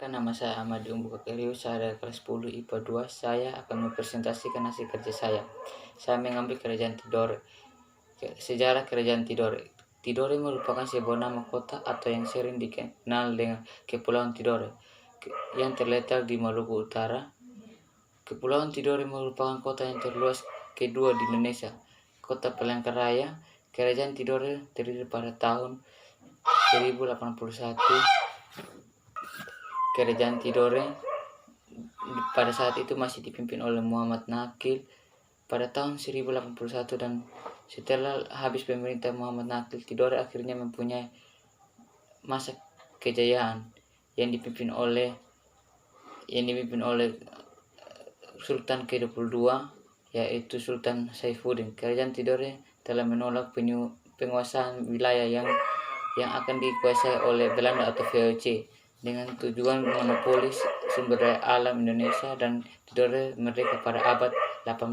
Perkenalkan, nama saya Ahmad Umbu Kakeliu, saya dari kelas 10 IPA 2. Saya akan mempresentasikan hasil kerja saya. Saya mengambil kerajaan Tidore. Sejarah kerajaan Tidore. Tidore merupakan sebuah nama kota atau yang sering dikenal dengan Kepulauan Tidore, yang terletak di Maluku Utara. Kepulauan Tidore merupakan kota yang terluas kedua di Indonesia. Kota Palangkaraya. Kerajaan Tidore terdiri pada tahun 1081. Kerajaan Tidore pada saat itu masih dipimpin oleh Muhammad Nakil pada tahun 1081, dan setelah habis pemerintah Muhammad Nakil, Tidore akhirnya mempunyai masa kejayaan yang dipimpin oleh Sultan ke-22, yaitu Sultan Saifuddin. Kerajaan Tidore telah menolak penguasaan wilayah yang akan dikuasai oleh Belanda atau VOC dengan tujuan monopoli sumber daya alam Indonesia, dan Tidore merdeka pada abad 18.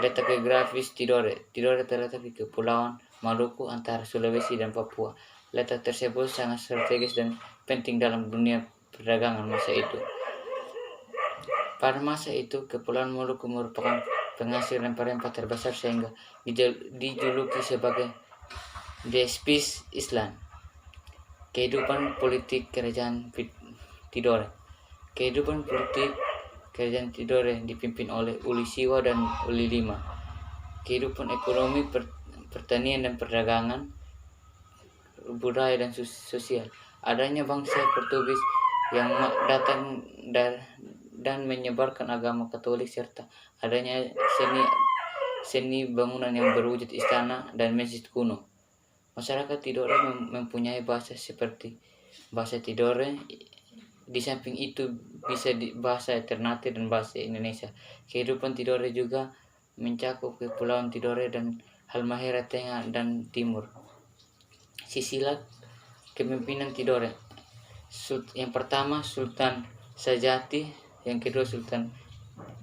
Letak geografis Tidore. Tidore terletak di Kepulauan Maluku antara Sulawesi dan Papua. Letak tersebut sangat strategis dan penting dalam dunia perdagangan masa itu. Pada masa itu, Kepulauan Maluku merupakan penghasil rempah-rempah terbesar sehingga dijuluki sebagai The Spice Island. Kehidupan politik kerajaan Tidore. Kehidupan politik kerajaan Tidore dipimpin oleh Uli Siwa dan Uli Lima. Kehidupan ekonomi, pertanian dan perdagangan, budaya dan sosial. Adanya bangsa Portugis yang datang dan menyebarkan agama Katolik, serta adanya seni bangunan yang berwujud istana dan masjid kuno. Masyarakat Tidore mempunyai bahasa seperti bahasa Tidore. Di samping itu bisa bahasa Ternate dan bahasa Indonesia. Kehidupan Tidore juga mencakup Kepulauan Tidore dan Halmahera Tengah dan Timur. Silsilah kepemimpinan Tidore. Yang pertama Sultan Sajati, yang kedua Sultan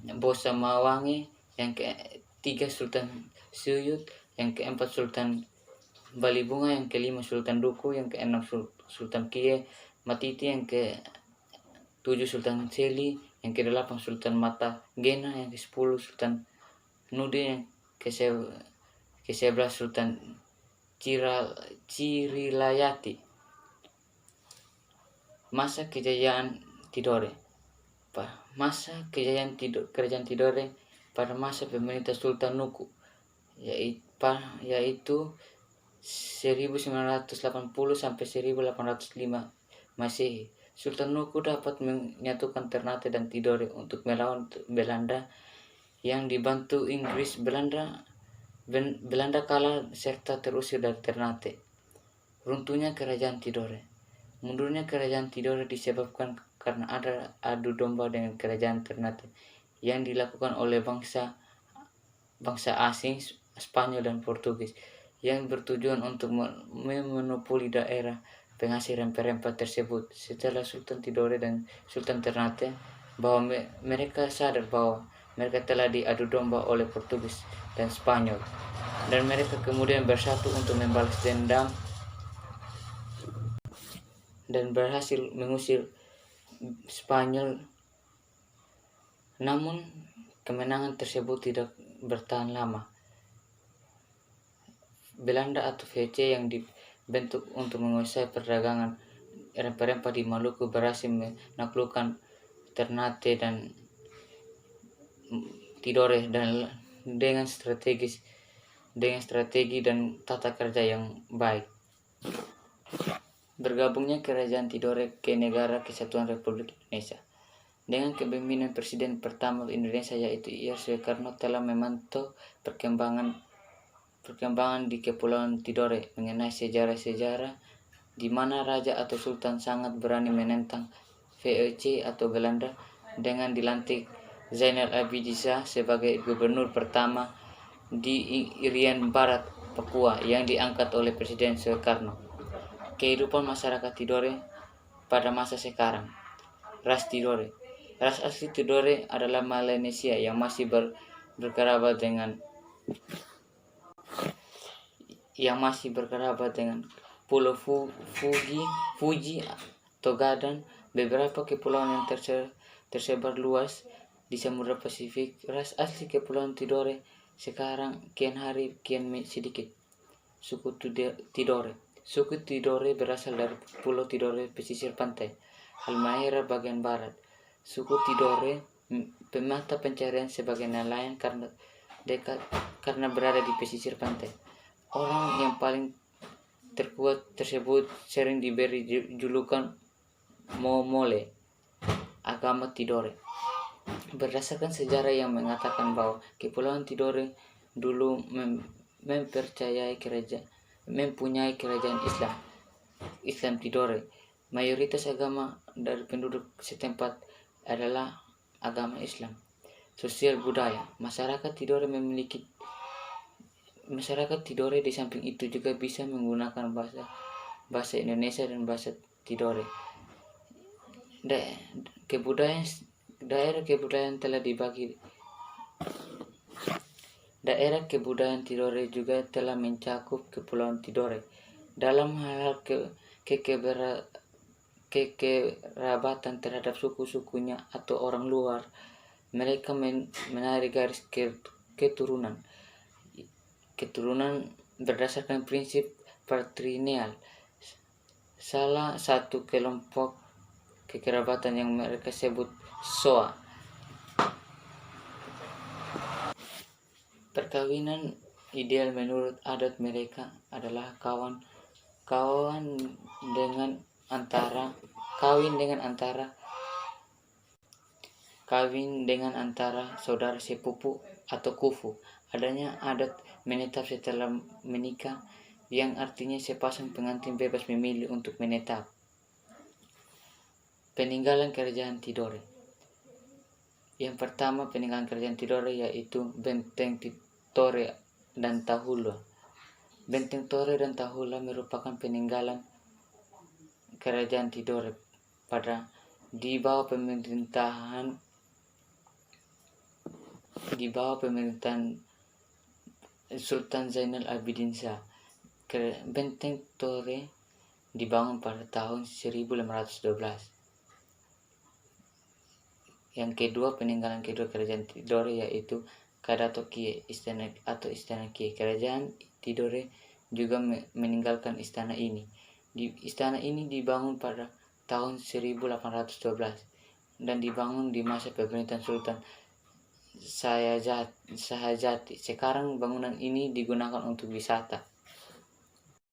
Bosa Mawangi, yang ketiga Sultan Suyut, yang keempat Sultan Balibunga, yang kelima Sultan Duku, yang keenam Sultan Kie Matiti, yang ke-7 Sultan Seli, yang ke-8 Sultan Mata Gena, yang ke-10 Sultan Nude, yang ke-11 Sultan Cirilayati. Masa kejayaan Tidore. Masa kejayaan kerajaan Tidore pada masa pemerintah Sultan Nuku, yaitu 1980 sampai 1805 Masehi. Sultan Nuku dapat menyatukan Ternate dan Tidore untuk melawan Belanda yang dibantu Inggris. Belanda kalah serta terusir dari Ternate. Runtuhnya kerajaan Tidore. Mundurnya kerajaan Tidore disebabkan karena ada adu domba dengan kerajaan Ternate yang dilakukan oleh bangsa asing, Spanyol dan Portugis, yang bertujuan untuk memonopoli daerah penghasil rempah-rempah tersebut. Setelah Sultan Tidore dan Sultan Ternate bahwa mereka sadar bahwa mereka telah diadu domba oleh Portugis dan Spanyol, dan mereka kemudian bersatu untuk membalas dendam dan berhasil mengusir Spanyol. Namun kemenangan tersebut tidak bertahan lama. Belanda atau VOC yang dibentuk untuk menguasai perdagangan rempah-rempah di Maluku berhasil menaklukkan Ternate dan Tidore dengan strategi dan tata kerja yang baik. Bergabungnya kerajaan Tidore ke Negara Kesatuan Republik Indonesia. Dengan kepemimpinan Presiden pertama Indonesia, yaitu Ir Soekarno, telah memantau perkembangan di Kepulauan Tidore mengenai sejarah-sejarah di mana raja atau sultan sangat berani menentang VOC atau Belanda dengan dilantik Zainal Abidin Shah sebagai gubernur pertama di Irian Barat, Papua, yang diangkat oleh Presiden Soekarno. Kehidupan masyarakat Tidore pada masa sekarang. Ras Tidore. Ras asli Tidore adalah Melanesia yang masih berkerabat dengan Pulau Fuji, Togadan, beberapa kepulauan yang tersebar luas di Samudra Pasifik. Ras asli Kepulauan Tidore sekarang kian hari kian sedikit. Suku Tidore. Suku Tidore berasal dari Pulau Tidore pesisir pantai, Halmahera bagian barat. Suku Tidore pemata pencarian sebagai nelayan karena berada di pesisir pantai. Orang yang paling terkuat tersebut sering diberi julukan Momole, agama Tidore. Berdasarkan sejarah yang mengatakan bahwa Kepulauan Tidore dulu mempunyai kerajaan Islam Tidore. Mayoritas agama dari penduduk setempat adalah agama Islam. Sosial budaya, masyarakat Tidore di samping itu juga bisa menggunakan bahasa Indonesia dan bahasa Tidore. Daerah kebudayaan Tidore juga telah mencakup Kepulauan Tidore. Dalam hal kekerabatan terhadap suku-sukunya atau orang luar, mereka menarik garis keturunan berdasarkan prinsip patrilineal. Salah satu kelompok kekerabatan yang mereka sebut Soa. Perkawinan ideal menurut adat mereka adalah kawin dengan antara saudara sepupu atau kufu. Adanya adat menetap setelah menikah, yang artinya sepasang pengantin bebas memilih untuk menetap. Peninggalan Kerajaan Tidore. Yang pertama, peninggalan Kerajaan Tidore yaitu Benteng Tore dan Tahula. Benteng Tore dan Tahula merupakan peninggalan Kerajaan Tidore di bawah pemerintahan Sultan Zainal Abidin Shah. Benteng Tore dibangun pada tahun 1512. Yang kedua, peninggalan kedua Kerajaan Tidore yaitu Kadato Kie, Istana Kie. Kerajaan Tidore juga meninggalkan istana ini. Istana ini dibangun pada tahun 1812 dan dibangun di masa pemerintahan Sultan Shahjati. Sekarang bangunan ini digunakan untuk wisata.